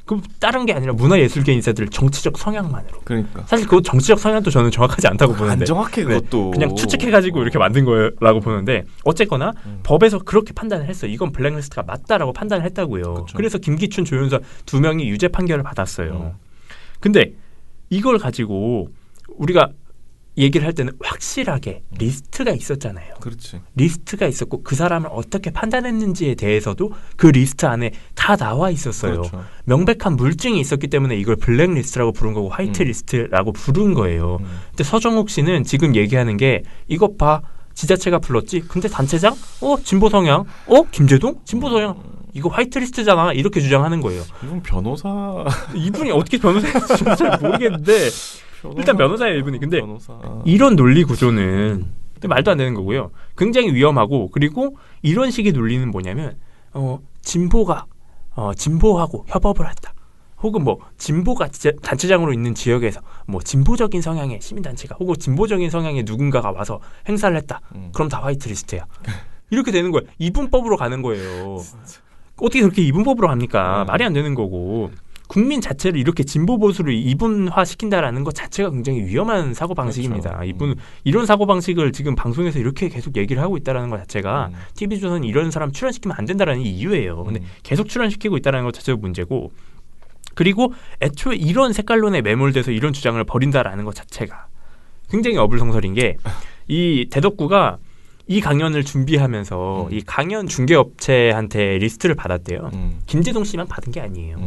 그 다른 게 아니라 문화예술계 인사들 정치적 성향만으로. 그러니까. 사실 그 정치적 성향도 저는 정확하지 않다고 보는데. 안 정확해 그것도. 그냥 추측해가지고 이렇게 만든 거라고 보는데 어쨌거나 법에서 그렇게 판단을 했어요. 이건 블랙리스트가 맞다라고 판단을 했다고요. 그쵸. 그래서 김기춘, 조윤선 두 명이 유죄 판결을 받았어요. 근데 이걸 가지고 우리가 얘기를 할 때는 확실하게 리스트가 있었잖아요. 그렇지. 리스트가 있었고 그 사람을 어떻게 판단했는지에 대해서도 그 리스트 안에 다 나와 있었어요. 그렇죠. 명백한 물증이 있었기 때문에 이걸 블랙리스트라고 부른 거고 화이트리스트라고 부른 거예요. 근데 서정욱 씨는 지금 얘기하는 게 이것 봐. 지자체가 불렀지. 근데 단체장? 진보 성향? 김재동? 진보 성향? 이거 화이트리스트잖아. 이렇게 주장하는 거예요. 이분 변호사. 이분이 어떻게 변호사인지 잘 모르겠는데 일단 변호사예요 이분이. 근데 이런 논리 구조는 말도 안 되는 거고요. 굉장히 위험하고 그리고 이런 식의 논리는 뭐냐면 진보가 진보하고 협업을 했다. 혹은 뭐 진보가 단체장으로 있는 지역에서 뭐 진보적인 성향의 시민단체가 혹은 진보적인 성향의 누군가가 와서 행사를 했다. 그럼 다 화이트리스트야. 이렇게 되는 거예요. 이분법으로 가는 거예요. 어떻게 그렇게 이분법으로 합니까? 말이 안 되는 거고. 국민 자체를 이렇게 진보 보수로 이분화시킨다라는 것 자체가 굉장히 위험한 사고방식입니다. 그렇죠. 이런 사고방식을 지금 방송에서 이렇게 계속 얘기를 하고 있다는 것 자체가 TV조선이 이런 사람 출연시키면 안 된다는 이유예요. 근데 계속 출연시키고 있다는 것 자체가 문제고 그리고 애초에 이런 색깔론에 매몰돼서 이런 주장을 벌인다라는 것 자체가 굉장히 어불성설인 게 이 대덕구가 이 강연을 준비하면서 이 강연 중개업체한테 리스트를 받았대요. 김재동 씨만 받은 게 아니에요.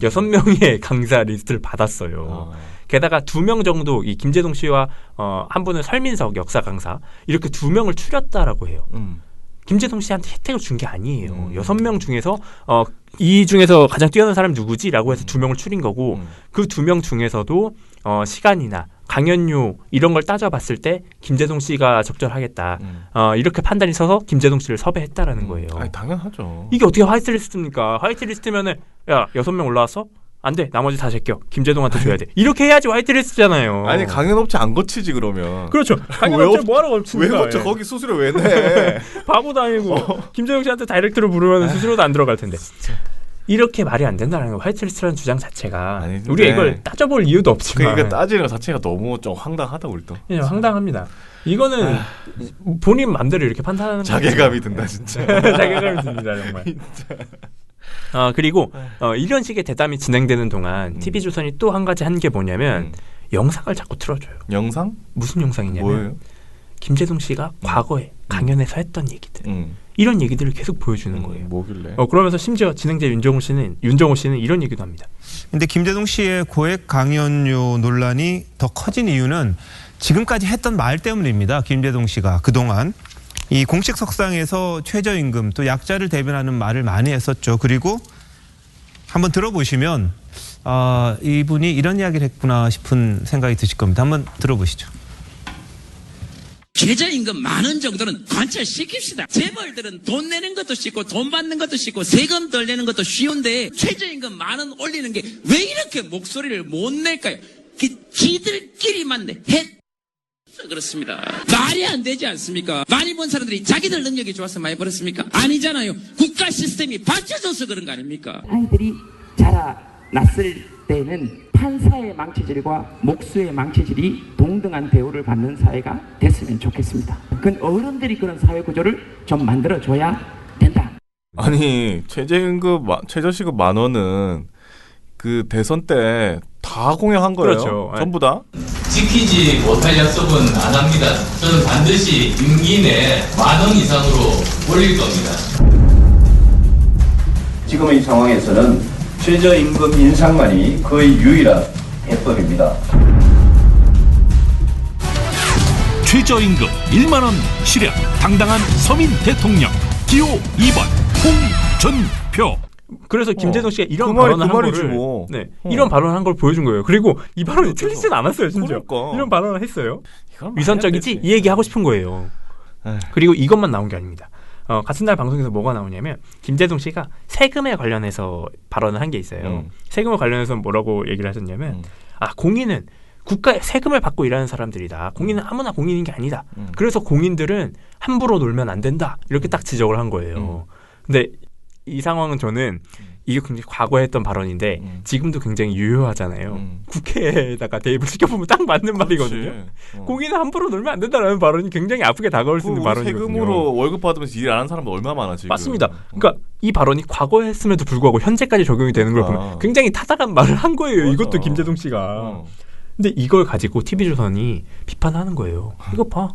6명의 강사 리스트를 받았어요. 게다가 2명 정도 이 김재동 씨와 한 분은 설민석 역사 강사 이렇게 2명을 추렸다라고 해요. 김재동 씨한테 혜택을 준 게 아니에요. 6명 중에서 이 중에서 가장 뛰어난 사람이 누구지라고 해서 2명을 추린 거고 그 2명 중에서도 시간이나 강연료 이런 걸 따져봤을 때 김재동 씨가 적절하겠다. 이렇게 판단이 서서 김재동 씨를 섭외했다라는 거예요. 아니, 당연하죠. 이게 어떻게 화이트리스트입니까? 화이트리스트면은 야 6명 올라왔어? 안 돼. 나머지 다 제껴. 김재동한테 줘야 돼. 이렇게 해야지 화이트리스트잖아요. 아니 강연업체 안 거치지 그러면. 그렇죠. 강연업체 뭐하러 거칩니까? 왜 거쳐? 거기 수수료 왜 내? 바보도 아니고 김재동 씨한테 다이렉트로 부르면 수수료도 안 들어갈 텐데. 이렇게 말이 안 된다는 거 화이트리스트라는 주장 자체가 아니, 우리가 이걸 따져볼 이유도 없지만 그러니까 따지는 것 자체가 너무 좀 황당하다 우리도. 예, 황당합니다. 이거는 본인 마음대로 이렇게 판단하는 자괴감이 든다 진짜. 자괴감이 듭니다 정말. 그리고 이런 식의 대담이 진행되는 동안 TV조선이 또 한 가지 한 게 뭐냐면 영상을 자꾸 틀어줘요. 영상? 무슨 영상이냐면 뭐예요? 김재동 씨가 과거에 강연에서 했던 얘기들 이런 얘기들을 계속 보여주는 거예요. 뭐길래? 그러면서 심지어 진행자 윤정호 씨는 이런 얘기도 합니다. 근데 김재동 씨의 고액 강연료 논란이 더 커진 이유는 지금까지 했던 말 때문입니다. 김재동 씨가 그동안 이 공식 석상에서 최저임금 또 약자를 대변하는 말을 많이 했었죠. 그리고 한번 들어보시면 이분이 이런 이야기를 했구나 싶은 생각이 드실 겁니다. 한번 들어보시죠. 최저임금 10,000원 정도는 관철시킵시다. 재벌들은 돈 내는 것도 쉽고 돈 받는 것도 쉽고 세금 덜 내는 것도 쉬운데 최저임금 10,000원 올리는 게 왜 이렇게 목소리를 못 낼까요? 지들끼리만 그렇습니다. 말이 안 되지 않습니까? 많이 본 사람들이 자기들 능력이 좋아서 많이 벌었습니까? 아니잖아요. 국가 시스템이 받쳐줘서 그런 거 아닙니까? 아이들이 자라났을 때는 판사의 망치질과 목수의 망치질이 동등한 대우를 받는 사회가 됐으면 좋겠습니다. 그건 어른들이 그런 사회 구조를 좀 만들어줘야 된다. 아니 최저시급 10,000원은 그 대선 때 다 공약한 거예요. 그렇죠. 전부 다. 지키지 못할 약속은 안 합니다. 저는 반드시 임기 내 10,000원 이상으로 올릴 겁니다. 지금의 상황에서는 최저임금 인상만이 거의 유일한 해법입니다. 최저임금 10,000원 실현 당당한 서민 대통령 기호 2번 홍준표. 그래서 김재동 씨가 이런 발언을 한 거를 이런 발언을 한 걸 보여준 거예요. 그리고 이 발언이 틀리진 않았어요. 심지어 이런 발언을 했어요. 위선적이지? 이 얘기 하고 싶은 거예요. 그리고 이것만 나온 게 아닙니다. 같은 날 방송에서 뭐가 나오냐면 김재동 씨가 세금에 관련해서 발언을 한 게 있어요. 세금에 관련해서 뭐라고 얘기를 하셨냐면 공인은 국가에 세금을 받고 일하는 사람들이다. 공인은 아무나 공인인 게 아니다. 그래서 공인들은 함부로 놀면 안 된다. 이렇게 딱 지적을 한 거예요. 근데 이 상황은 저는 이게 굉장히 과거에 했던 발언인데 지금도 굉장히 유효하잖아요. 국회에다가 대입을 시켜보면 딱 맞는 말이거든요. 공인은 함부로 놀면 안 된다는 발언이 굉장히 아프게 다가올 수 있는 발언이거든요. 세금으로 월급 받으면서 일 안 하는 사람도 얼마나 많아 지금. 맞습니다. 그러니까 이 발언이 과거에 했음에도 불구하고 현재까지 적용이 되는 걸 보면 굉장히 타당한 말을 한 거예요. 맞아. 이것도 김재동 씨가. 근데 이걸 가지고 TV조선이 비판하는 거예요. 이거 봐.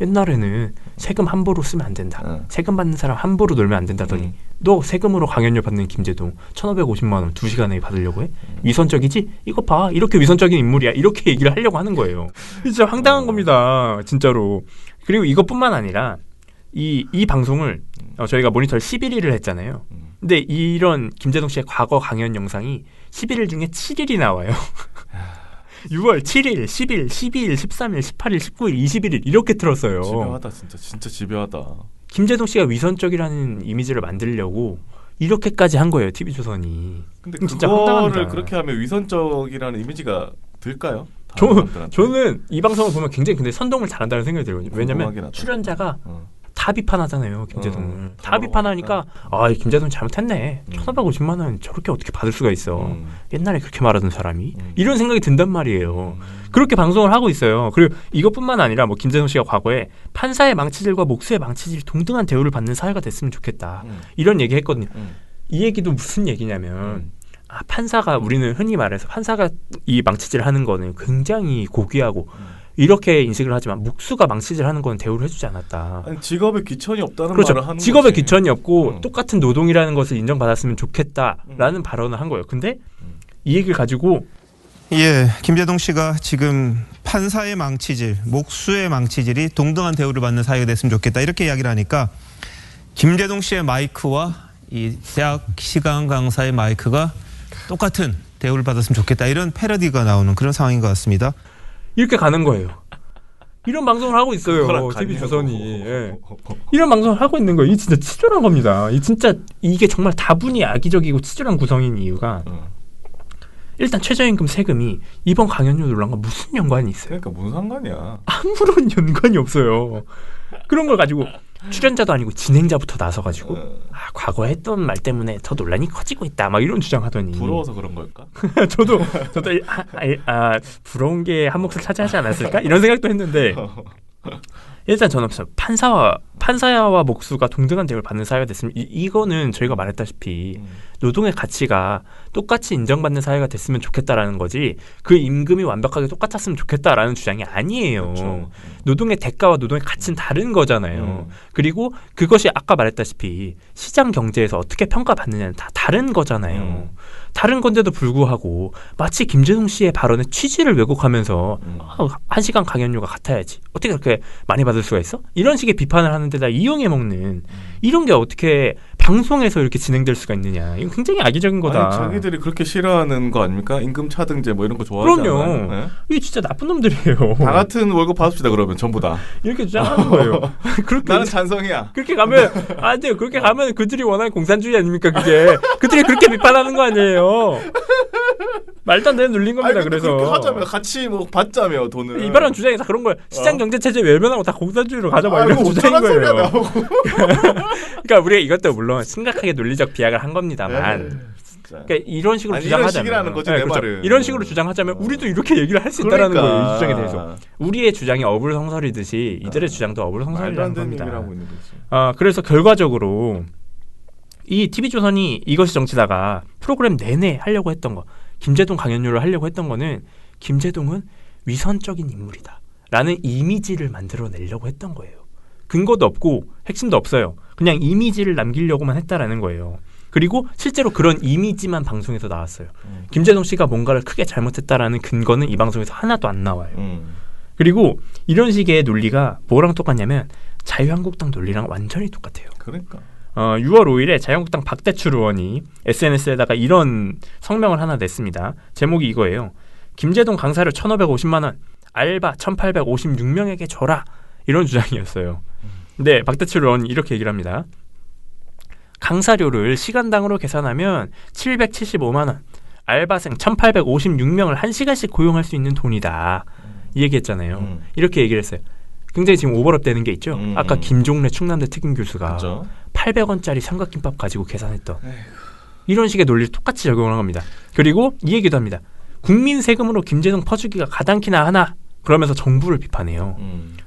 옛날에는 세금 함부로 쓰면 안 된다. 세금 받는 사람 함부로 놀면 안 된다더니 너 세금으로 강연료 받는 김재동 1,550만 원 2시간에 받으려고 해? 위선적이지? 이거 봐. 이렇게 위선적인 인물이야. 이렇게 얘기를 하려고 하는 거예요. 진짜 황당한 겁니다. 진짜로. 그리고 이것뿐만 아니라 이 방송을 저희가 모니터를 11일을 했잖아요. 근데 이런 김재동 씨의 과거 강연 영상이 11일 중에 7일이 나와요. 6월 7일, 10일, 12일, 13일, 18일, 19일, 21일 이렇게 틀었어요. 집요하다 진짜 집요하다. 김재동 씨가 위선적이라는 이미지를 만들려고 이렇게까지 한 거예요. TV조선이. 근데 그거를 그렇게 하면 위선적이라는 이미지가 들까요? 저는 이 방송을 보면 굉장히 근데 선동을 잘한다는 생각이 들거든요. 왜냐면 출연자가 다 비판하잖아요. 김재동을. 다 비판하니까 김재동 잘못했네. 1,550만 원 저렇게 어떻게 받을 수가 있어. 옛날에 그렇게 말하던 사람이. 이런 생각이 든단 말이에요. 그렇게 방송을 하고 있어요. 그리고 이것뿐만 아니라 뭐 김재동 씨가 과거에 판사의 망치질과 목수의 망치질이 동등한 대우를 받는 사회가 됐으면 좋겠다. 이런 얘기 했거든요. 이 얘기도 무슨 얘기냐면 판사가 우리는 흔히 말해서 판사가 이 망치질을 하는 거는 굉장히 고귀하고 이렇게 인식을 하지만 목수가 망치질하는 건 대우를 해주지 않았다. 아니, 직업에 귀천이 없다는 그렇죠. 말을 하는 직업에 거지. 귀천이 없고 똑같은 노동이라는 것을 인정받았으면 좋겠다라는 발언을 한 거예요. 근데 이 얘기를 가지고 김재동 씨가 지금 판사의 망치질, 목수의 망치질이 동등한 대우를 받는 사회가 됐으면 좋겠다 이렇게 이야기를 하니까 김재동 씨의 마이크와 이 대학 시간 강사의 마이크가 똑같은 대우를 받았으면 좋겠다 이런 패러디가 나오는 그런 상황인 것 같습니다. 이렇게 가는 거예요. 이런 방송을 하고 있어요. TV조선이. 이런 방송을 하고 있는 거예요. 이 진짜 치졸한 겁니다. 이게 정말 다분히 악의적이고 치졸한 구성인 이유가 일단 최저임금 세금이 이번 강연료 논란과 무슨 연관이 있어요? 그러니까 무슨 상관이야. 아무런 연관이 없어요. 그런 걸 가지고 출연자도 아니고 진행자부터 나서가지고 과거에 했던 말 때문에 더 논란이 커지고 있다 막 이런 주장하더니 부러워서 그런 걸까? 저도 부러운 게 한 몫을 차지하지 않았을까? 이런 생각도 했는데 일단 저는 판사와 판사와 목수가 동등한 대우를 받는 사회가 됐으면 이거는 저희가 말했다시피 노동의 가치가 똑같이 인정받는 사회가 됐으면 좋겠다라는 거지 그 임금이 완벽하게 똑같았으면 좋겠다라는 주장이 아니에요. 그렇죠. 노동의 대가와 노동의 가치는 다른 거잖아요. 그리고 그것이 아까 말했다시피 시장 경제에서 어떻게 평가받느냐는 다 다른 거잖아요. 다른 건데도 불구하고 마치 김재동 씨의 발언의 취지를 왜곡하면서 1시간 강연료가 같아야지 어떻게 그렇게 많이 받을 수가 있어? 이런 식의 비판을 하는 데다 이용해 먹는 이런 게 어떻게 방송에서 이렇게 진행될 수가 있느냐. 이건 굉장히 악의적인 거다. 아니, 자기들이 그렇게 싫어하는 거 아닙니까? 임금 차등제 뭐 이런 거 좋아하잖아요. 그럼요. 네? 이게 진짜 나쁜 놈들이에요. 다 같은 월급 받읍시다 그러면 전부 다. 이렇게 주장하는 거예요. 그렇게 나는 찬성이야. 그렇게 가면 안 돼요. 그렇게 가면 그들이 원하는 공산주의 아닙니까 그게. 그들이 그렇게 비판하는 거 아니에요. 말도 안 되는 눌린 겁니다. 그래서 그렇게 하자며 같이 뭐 받자며 돈을. 이 발언 주장이 다 그런 거예요. 시장 경제 체제 외면하고 다 공산주의로 가자 막 이런 주장인 거예요. 그러니까 우리가 이것도 물론 심각하게 논리적 비약을 한 겁니다만. 그러니까 이런 식으로 주장하자면 이런 식이라는 거지, 내 그렇죠. 말은. 이런 식으로 주장하자면 우리도 이렇게 얘기를 할 수 있다라는 그러니까. 거예요. 이 주장에 대해서. 우리의 주장이 어불성설이듯이 이들의 주장도 어불성설이라는 겁니다. 그래서 결과적으로 이 TV조선이 이것이 정치다가 프로그램 내내 하려고 했던 거 김재동 강연료를 하려고 했던 거는 김재동은 위선적인 인물이다 라는 이미지를 만들어내려고 했던 거예요. 근거도 없고 핵심도 없어요. 그냥 이미지를 남기려고만 했다라는 거예요. 그리고 실제로 그런 이미지만 방송에서 나왔어요. 김재동 씨가 뭔가를 크게 잘못했다라는 근거는 이 방송에서 하나도 안 나와요. 그리고 이런 식의 논리가 뭐랑 똑같냐면 자유한국당 논리랑 완전히 똑같아요. 그러니까 6월 5일에 자유한국당 박대출 의원이 SNS에다가 이런 성명을 하나 냈습니다. 제목이 이거예요. 김재동 강사료 1,550만 원, 알바 1,856명에게 줘라. 이런 주장이었어요. 근데 박대출 의원이 이렇게 얘기를 합니다. 강사료를 시간당으로 계산하면 775만 원, 알바생 1,856명을 1시간씩 고용할 수 있는 돈이다. 이 얘기했잖아요. 이렇게 얘기를 했어요. 굉장히 지금 오버랩 되는 게 있죠. 아까 김종래 충남대 특임 교수가 그렇죠. 800원짜리 삼각김밥 가지고 계산했던 이런 식의 논리를 똑같이 적용을 한 겁니다. 그리고 이 얘기도 합니다. 국민 세금으로 김재동 퍼주기가 가당키나 하나 그러면서 정부를 비판해요.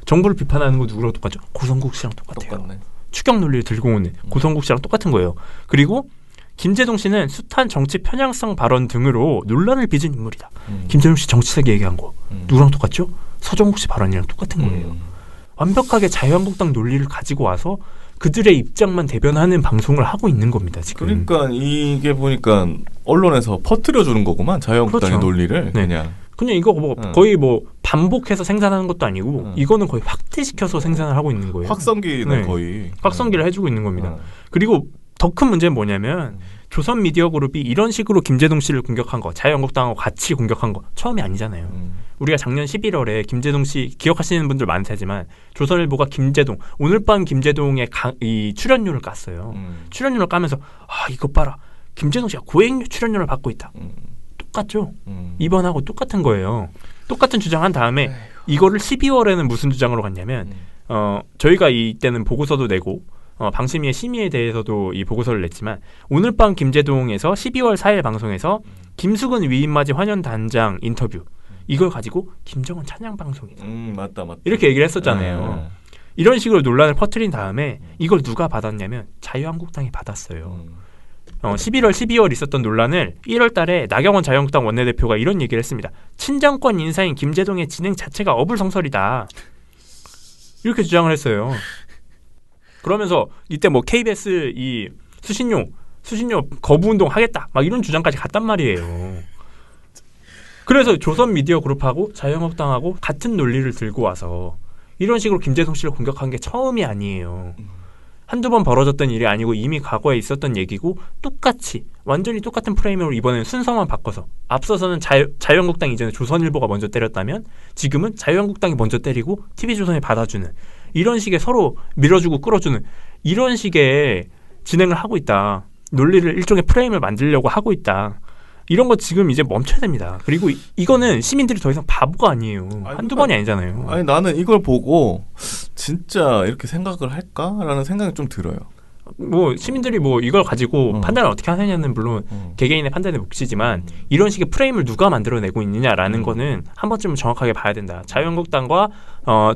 정부를 비판하는 거 누구랑 똑같죠? 고성국 씨랑 똑같아요. 똑같네. 추격 논리를 들고 오는 고성국 씨랑 똑같은 거예요. 그리고 김재동 씨는 숱한 정치 편향성 발언 등으로 논란을 빚은 인물이다. 김재동 씨 정치세계 얘기한 거 누구랑 똑같죠? 서정국 씨 발언이랑 똑같은 거예요. 완벽하게 자유한국당 논리를 가지고 와서 그들의 입장만 대변하는 방송을 하고 있는 겁니다. 지금. 그러니까 이게 보니까 언론에서 퍼뜨려주는 거구만. 자유한국당의 그렇죠. 논리를 네. 그냥 이거 뭐 거의 뭐 반복해서 생산하는 것도 아니고 이거는 거의 확대시켜서 생산을 하고 있는 거예요. 확성기네 거의. 확성기를 해주고 있는 겁니다. 그리고 더 큰 문제는 뭐냐면 조선미디어그룹이 이런 식으로 김재동 씨를 공격한 거 자유한국당하고 같이 공격한 거 처음이 아니잖아요. 우리가 작년 11월에 김재동 씨 기억하시는 분들 많으시지만 조선일보가 김재동 오늘 밤 김재동의 이 출연료를 깠어요. 출연료를 까면서 이것 봐라. 김재동 씨가 고액 출연료를 받고 있다. 똑같죠? 이번하고 똑같은 거예요. 똑같은 주장한 다음에 이거를 12월에는 무슨 주장으로 갔냐면 저희가 이때는 보고서도 내고 방심위의 심의에 대해서도 이 보고서를 냈지만 오늘 밤 김재동에서 12월 4일 방송에서 김수근 위임맞이 환영단장 인터뷰 이걸 가지고 김정은 찬양 방송이다. 맞다. 이렇게 얘기를 했었잖아요. 이런 식으로 논란을 퍼뜨린 다음에 이걸 누가 받았냐면 자유한국당이 받았어요. 11월, 12월 있었던 논란을 1월 달에 나경원 자유한국당 원내대표가 이런 얘기를 했습니다. 친정권 인사인 김재동의 진행 자체가 어불성설이다. 이렇게 주장을 했어요. 그러면서 이때 뭐 KBS 이 수신료 거부운동 하겠다 막 이런 주장까지 갔단 말이에요. 그래서 조선미디어그룹하고 자유한국당하고 같은 논리를 들고 와서 이런 식으로 김재동 씨를 공격한 게 처음이 아니에요. 한두 번 벌어졌던 일이 아니고 이미 과거에 있었던 얘기고 똑같이 완전히 똑같은 프레임으로 이번에는 순서만 바꿔서 앞서서는 자유한국당 이전에 조선일보가 먼저 때렸다면 지금은 자유한국당이 먼저 때리고 TV조선이 받아주는 이런 식의 서로 밀어주고 끌어주는 이런 식의 진행을 하고 있다. 논리를 일종의 프레임을 만들려고 하고 있다. 이런 거 지금 이제 멈춰야 됩니다. 그리고 이거는 시민들이 더 이상 바보가 아니에요. 한두 번이 아니잖아요. 아니 나는 이걸 보고 진짜 이렇게 생각을 할까라는 생각이 좀 들어요. 뭐 시민들이 뭐 이걸 가지고 판단을 어떻게 하느냐는 물론 개개인의 판단의 몫이지만 이런 식의 프레임을 누가 만들어내고 있느냐라는 거는 한 번쯤은 정확하게 봐야 된다. 자유한국당과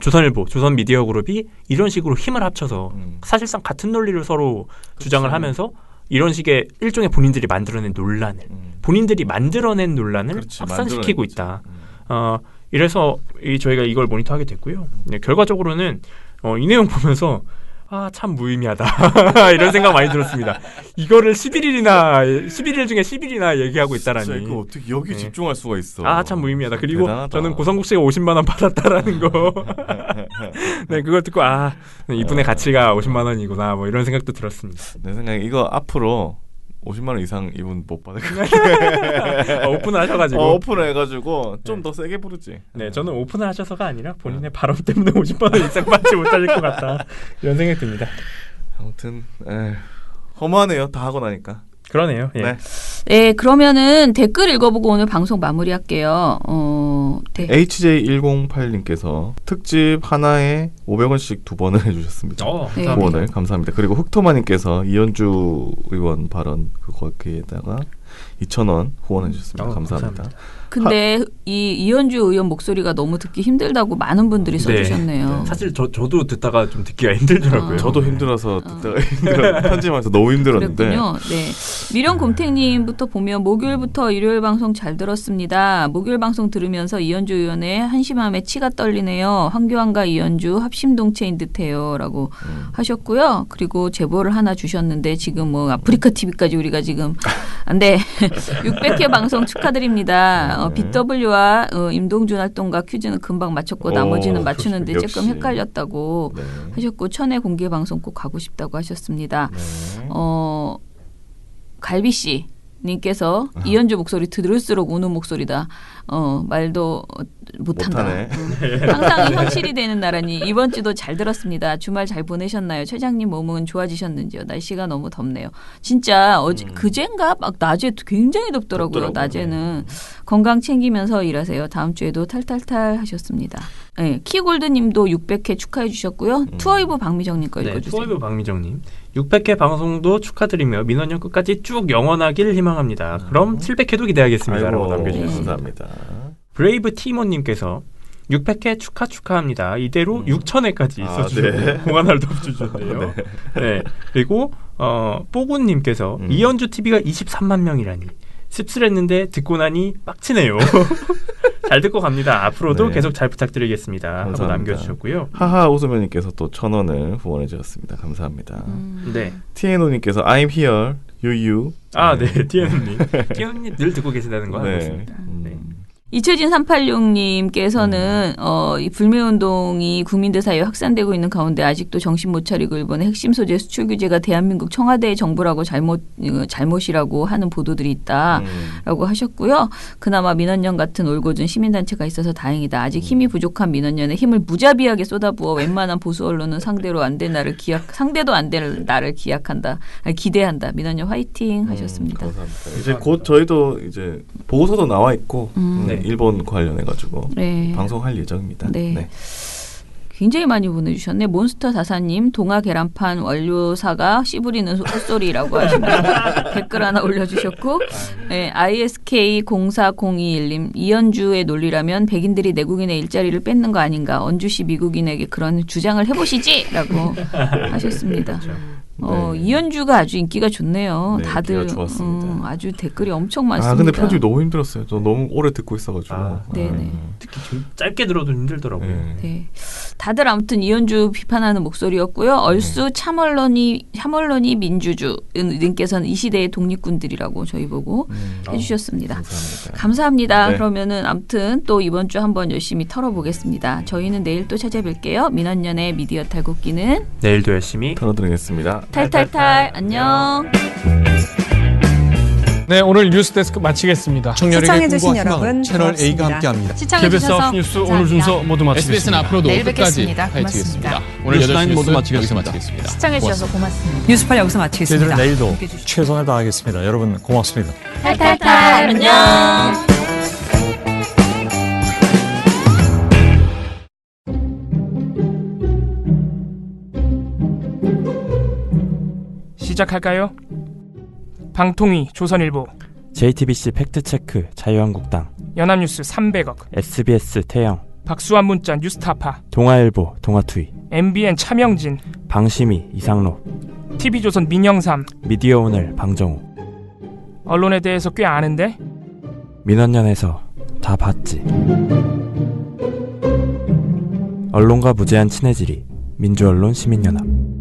조선일보, 조선미디어그룹이 이런 식으로 힘을 합쳐서 사실상 같은 논리를 서로 주장을 하면서 이런 식의 일종의 본인들이 만들어낸 논란을 본인들이 만들어낸 논란을 확산시키고 있다. 이래서 저희가 이걸 모니터하게 됐고요. 네, 결과적으로는 이 내용 보면서 참 무의미하다 이런 생각 많이 들었습니다. 이거를 11일 중에 10일이나 얘기하고 있다라니. 진짜 이거 어떻게 여기 집중할 수가 있어. 참 무의미하다. 그리고 대단하다. 저는 고성국 씨가 50만 원 받았다라는 거. 네, 그걸 듣고 이분의 가치가 50만 원이구나 뭐 이런 생각도 들었습니다. 내 생각에 이거 앞으로 50만 원 이상 이분 못 받을 것 같아. 오픈을 하셔가지고. 오픈을 해가지고 좀 더 세게 부르지. 네, 저는 오픈을 하셔서가 아니라 본인의 발언 때문에 50만 원 이상 받지 못하실 것 같다. 이런 생각이 듭니다. 아무튼 허무하네요. 다 하고 나니까. 그러네요. 예. 네, 그러면은 댓글 읽어보고 오늘 방송 마무리할게요. 네. HJ108님께서 특집 하나에 500원씩 2번을 해주셨습니다. 후원을 네. 감사합니다. 그리고 흑토마님께서 이현주 의원 발언 거기에다가 2,000원 후원해주셨습니다. 감사합니다. 근데 이현주 의원 목소리가 너무 듣기 힘들다고 많은 분들이 써주셨네요. 네. 사실 저도 듣다가 좀 듣기가 힘들더라고요. 저도 힘들어서 듣다가 편집하면서 너무 힘들었는데. 그랬군요. 네. 미련곰탱님부터 보면 목요일부터 일요일 방송 잘 들었습니다. 목요일 방송 들으면서 이현주 의원의 한심함에 치가 떨리네요. 황교안과 이현주 합심동체인 듯해요라고 하셨고요. 그리고 제보를 하나 주셨는데 지금 뭐 아프리카 TV까지 우리가 지금 안돼 600회 방송 축하드립니다. BW와 임동준 활동가 퀴즈는 금방 맞췄고 나머지는 맞추는데 조금 헷갈렸다고 하셨고 천회 공개 방송 꼭 가고 싶다고 하셨습니다. 갈비씨 님께서 이현주 목소리 들을수록 우는 목소리다. 말도 못한다. 항상 현실이 되는 나라니 이번 주도 잘 들었습니다. 주말 잘 보내셨나요? 최장님 몸은 좋아지셨는지요? 날씨가 너무 덥네요. 진짜 그젠가 막 낮에 굉장히 덥더라고요. 낮에는 건강 챙기면서 일하세요. 다음 주에도 탈탈탈 하셨습니다. 네, 키골드님도 600회 축하해 주셨고요. 투어이브 박미정님 거 읽어주세요. 투어이브 박미정님 600회 방송도 축하드리며 민원년 끝까지 쭉 영원하길 희망합니다. 그럼 700회도 기대하겠습니다. 라고 남겨주셨습니다. 감사합니다. 브레이브 티모님께서 600회 축하합니다. 이대로 6,000회까지 있어주셨네요. 공안할 덮주셨네요. 네. 그리고 뽀군님께서 이현주 TV가 23만 명이라니 씁쓸했는데 듣고 나니 빡치네요. 잘 듣고 갑니다. 앞으로도 계속 잘 부탁드리겠습니다. 감사합니다. 하고 남겨주셨고요. 하하 오수면님께서 또 1,000원을 후원해 주셨습니다. 감사합니다. 네. TNO님께서 I'm here, you. 네, TNO님. TNO님 늘 듣고 계시다는 거 알고 있습니다. 네. 이채진 386님께서는 이 불매운동이 국민들 사이에 확산되고 있는 가운데 아직도 정신 못 차리고 일본의 핵심 소재 수출 규제가 대한민국 청와대의 정부라고 잘못이라고 하는 보도들이 있다라고 하셨고요. 그나마 민원연 같은 올곧은 시민단체가 있어서 다행이다. 아직 힘이 부족한 민원연에 힘을 무자비하게 쏟아부어 웬만한 보수 언론은 상대도 안 될 나를 기대한다. 민원연 화이팅 하셨습니다. 감사합니다. 이제 곧 저희도 이제 보고서도 나와 있고 일본 관련해가지고 방송할 예정입니다. 네. 굉장히 많이 보내주셨네. 몬스터 사사님 동아 계란판 원료사가 씨부리는 헛소리라고 하시면서 댓글 하나 올려주셨고 ISK040221님 이현주의 논리라면 백인들이 내국인의 일자리를 뺏는 거 아닌가. 언주시 미국인에게 그런 주장을 해보시지 라고 하셨습니다. 이현주가 아주 인기가 좋네요. 다들 아주 댓글이 엄청 많습니다. 근데 편집이 너무 힘들었어요. 저 너무 오래 듣고 있어가지고. 네네. 특히 좀 짧게 들어도 힘들더라고요. 네. 다들 아무튼 이현주 비판하는 목소리였고요. 얼쑤 참언론이 민주주 님께서는 이 시대의 독립군들이라고 저희 보고 해주셨습니다. 감사합니다. 그러면은 아무튼 또 이번 주 한번 열심히 털어보겠습니다. 저희는 내일 또 찾아뵐게요. 민원연의 미디어 탈곡기는 내일도 열심히 털어드리겠습니다. 탈탈탈 안녕. 네, 오늘 뉴스데스크 마치겠습니다. 청년에게 꿈과 희망을 채널 A가 함께합니다. 시청해주셔서 KBS 뉴스 오늘 순서 모두 마치겠습니다. SBS는 앞으로도 끝까지 파헤치겠습니다. 오늘 뉴스 모두 여기서 마치겠습니다. 시청해주셔서 고맙습니다. 뉴스팔 여기서 마치겠습니다. 저희들은 내일도 최선을 다하겠습니다. 여러분 고맙습니다. 탈탈탈 안녕. 시작할까요? 방통위 조선일보, JTBC 팩트체크 자유한국당, 연합뉴스 300억, SBS 태영, 박수환 문자 뉴스타파, 동아일보 동아투이, MBN 차명진, 방심이 이상로, TV조선 민영삼, 미디어오늘 방정우. 언론에 대해서 꽤 아는데? 민원연에서 다 봤지. 언론과 무제한 친해지리 민주언론 시민연합.